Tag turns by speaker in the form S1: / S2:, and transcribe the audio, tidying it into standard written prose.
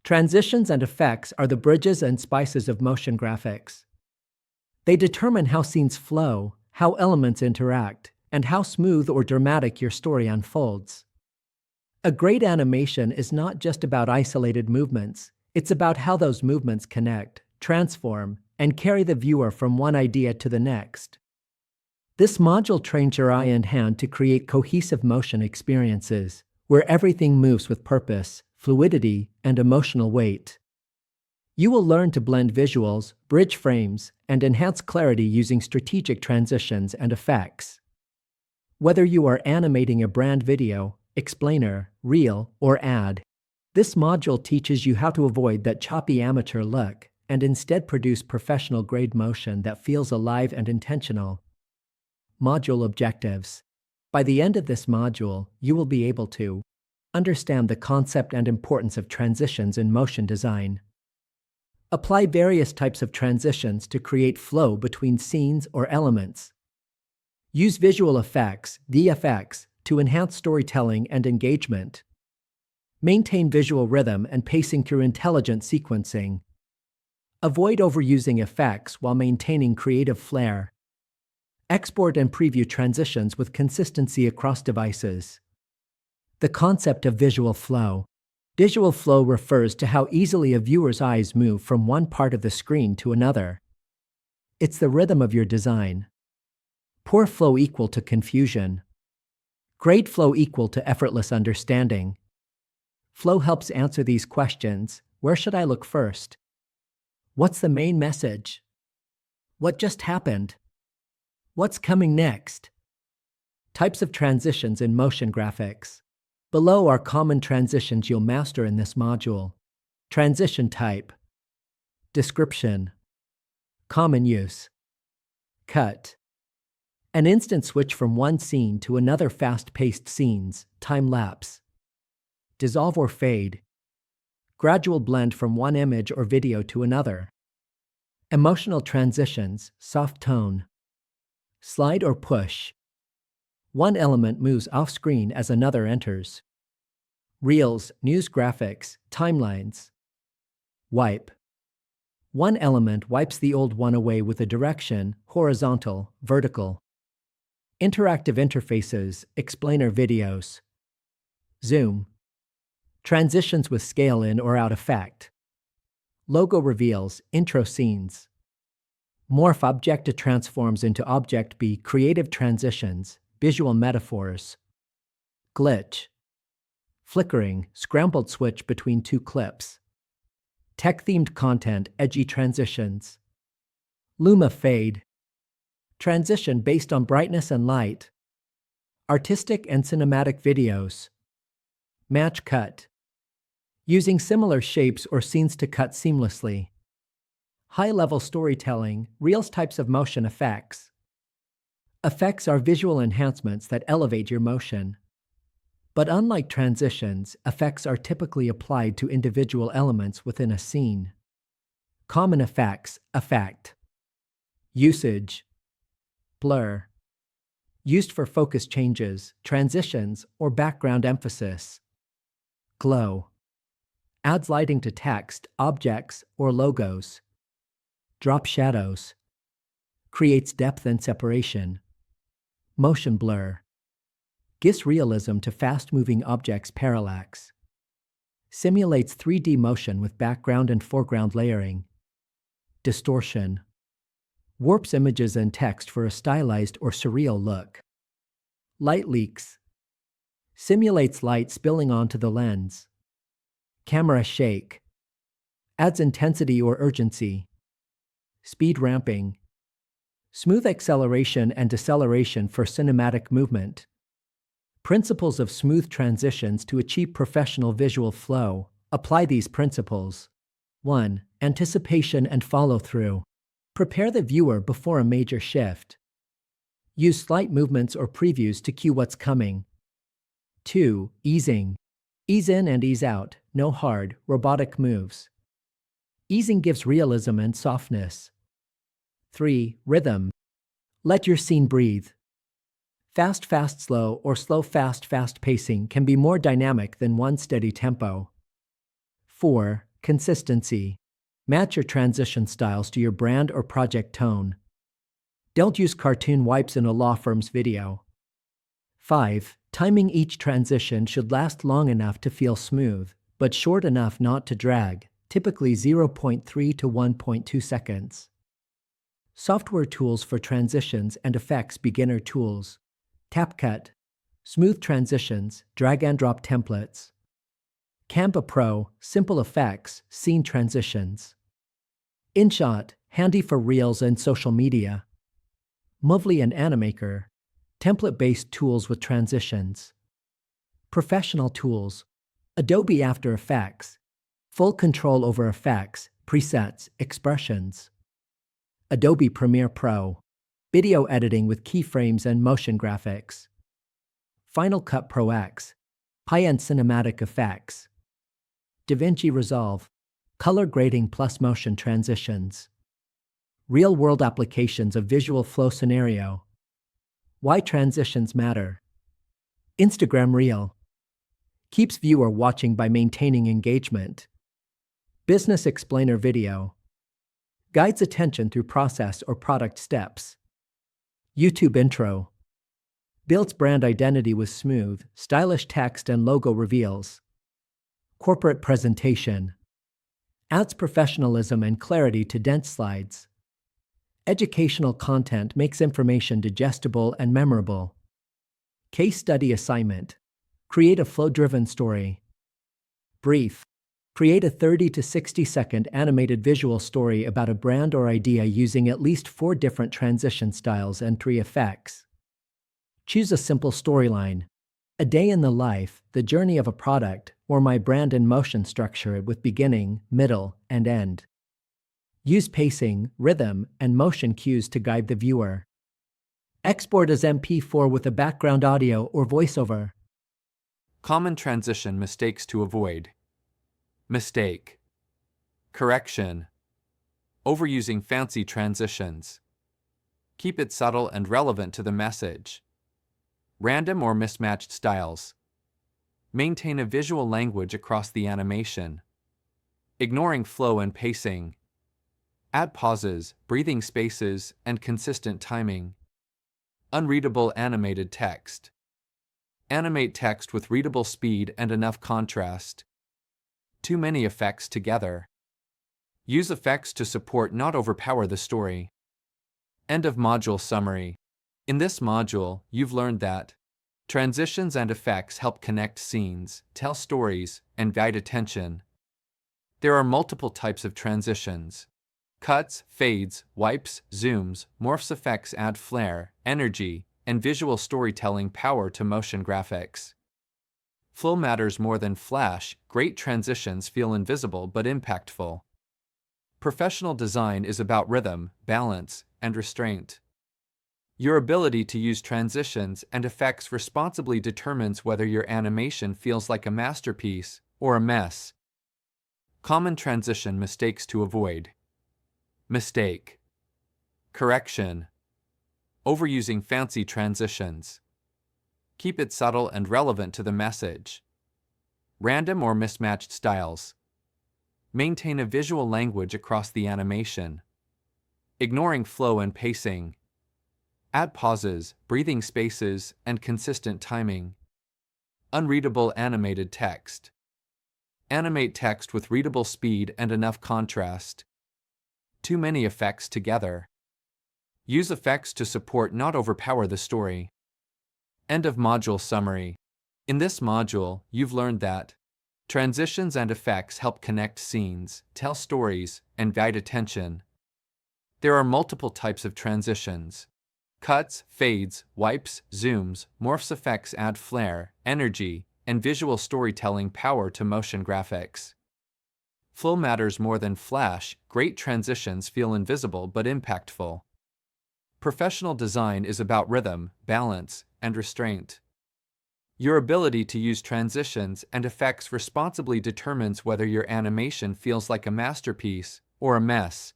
S1: Transitions and effects are the bridges and spices of motion graphics. They determine how scenes flow, how elements interact, and how smooth or dramatic your story unfolds. A great animation is not just about isolated movements, it's about how those movements connect, transform, and carry the viewer from one idea to the next. This module trains your eye and hand to create cohesive motion experiences, where everything moves with purpose, fluidity, and emotional weight. You will learn to blend visuals, bridge frames, and enhance clarity using strategic transitions and effects. Whether you are animating a brand video, explainer, reel, or ad, this module teaches you how to avoid that choppy amateur look and instead produce professional-grade motion that feels alive and intentional. Module objectives. By the end of this module, you will be able to understand the concept and importance of transitions in motion design. Apply various types of transitions to create flow between scenes or elements. Use visual effects, VFX, to enhance storytelling and engagement. Maintain visual rhythm and pacing through intelligent sequencing. Avoid overusing effects while maintaining creative flair. Export and preview transitions with consistency across devices. The concept of visual flow. Visual flow refers to how easily a viewer's eyes move from one part of the screen to another. It's the rhythm of your design. Poor flow equal to confusion. Great flow equal to effortless understanding. Flow helps answer these questions. Where should I look first? What's the main message? What just happened? What's coming next? Types of transitions in motion graphics. Below are common transitions you'll master in this module. Transition type. Description. Common use. Cut. An instant switch from one scene to another fast-paced scenes, time-lapse. Dissolve or fade. Gradual blend from one image or video to another. Emotional transitions, soft tone. Slide or push. One element moves off-screen as another enters. Reels, news graphics, timelines. Wipe. One element wipes the old one away with a direction, horizontal, vertical. Interactive interfaces, explainer videos. Zoom. Transitions with scale in or out effect. Logo reveals, intro scenes. Morph object to transforms into object B, creative transitions, visual metaphors. Glitch. Flickering, scrambled switch between two clips. Tech-themed content, edgy transitions. Luma fade. Transition based on brightness and light. Artistic and cinematic videos. Match cut. Using similar shapes or scenes to cut seamlessly. High-level storytelling, reels types of motion effects. Effects are visual enhancements that elevate your motion. But unlike transitions, effects are typically applied to individual elements within a scene. Common effects, effect. Usage. Blur. Used for focus changes, transitions, or background emphasis. Glow. Adds lighting to text, objects, or logos. Drop shadows. Creates depth and separation. Motion blur. Gives realism to fast-moving objects' parallax. Simulates 3D motion with background and foreground layering. Distortion. Warps images and text for a stylized or surreal look. Light leaks. Simulates light spilling onto the lens. Camera shake. Adds intensity or urgency. Speed ramping. Smooth acceleration and deceleration for cinematic movement. Principles of smooth transitions to achieve professional visual flow. Apply these principles. 1. Anticipation and follow-through. Prepare the viewer before a major shift. Use slight movements or previews to cue what's coming. 2. Easing. Ease in and ease out, no hard, robotic moves. Easing gives realism and softness. 3. Rhythm. Let your scene breathe. Fast, fast, slow, or slow, fast, fast pacing can be more dynamic than one steady tempo. 4. Consistency. Match your transition styles to your brand or project tone. Don't use cartoon wipes in a law firm's video. 5. Timing. Each transition should last long enough to feel smooth, but short enough not to drag, typically 0.3 to 1.2 seconds. Software tools for transitions and effects. Beginner tools. CapCut. Smooth transitions, drag and drop templates. Canva Pro, simple effects, scene transitions. InShot, handy for reels and social media. Movely and Animaker, template-based tools with transitions. Professional tools. Adobe After Effects, full control over effects, presets, expressions. Adobe Premiere Pro, video editing with keyframes and motion graphics. Final Cut Pro X, high-end cinematic effects. DaVinci Resolve, color grading plus motion transitions. Real-world applications of visual flow scenario. Why transitions matter. Instagram Reel, keeps viewer watching by maintaining engagement. Business Explainer Video, guides attention through process or product steps. YouTube Intro, builds brand identity with smooth, stylish text and logo reveals. Corporate Presentation, adds professionalism and clarity to dense slides. Educational content makes information digestible and memorable. Case Study Assignment, create a flow-driven story. Brief, create a 30 to 60-second animated visual story about a brand or idea using at least 4 different transition styles and 3 effects. Choose a simple storyline. A day in the life, the journey of a product, or my brand in motion. Structure it with beginning, middle, and end. Use pacing, rhythm, and motion cues to guide the viewer. Export as MP4 with a background audio or voiceover.
S2: Common transition mistakes to avoid. Mistake. Correction. Overusing fancy transitions. Keep it subtle and relevant to the message. Random or mismatched styles. Maintain a visual language across the animation. Ignoring flow and pacing. Add pauses, breathing spaces, and consistent timing. Unreadable animated text. Animate text with readable speed and enough contrast. Too many effects together. Use effects to support, not overpower the story. End of module summary. In this module, you've learned that transitions and effects help connect scenes, tell stories, and guide attention. There are multiple types of transitions. Cuts, fades, wipes, zooms, morphs. Effects add flair, energy, and visual storytelling power to motion graphics. Flow matters more than flash. Great transitions feel invisible but impactful. Professional design is about rhythm, balance, and restraint. Your ability to use transitions and effects responsibly determines whether your animation feels like a masterpiece or a mess. Common transition mistakes to avoid. Mistake. Correction. Overusing fancy transitions. Keep it subtle and relevant to the message. Random or mismatched styles. Maintain a visual language across the animation. Ignoring flow and pacing. Add pauses, breathing spaces, and consistent timing. Unreadable animated text. Animate text with readable speed and enough contrast. Too many effects together. Use effects to support, not overpower the story. End of module summary. In this module, you've learned that transitions and effects help connect scenes, tell stories, and guide attention. There are multiple types of transitions. Cuts, fades, wipes, zooms, morphs. Effects add flair, energy, and visual storytelling power to motion graphics. Flow matters more than flash. Great transitions feel invisible but impactful. Professional design is about rhythm, balance, and restraint. Your ability to use transitions and effects responsibly determines whether your animation feels like a masterpiece or a mess.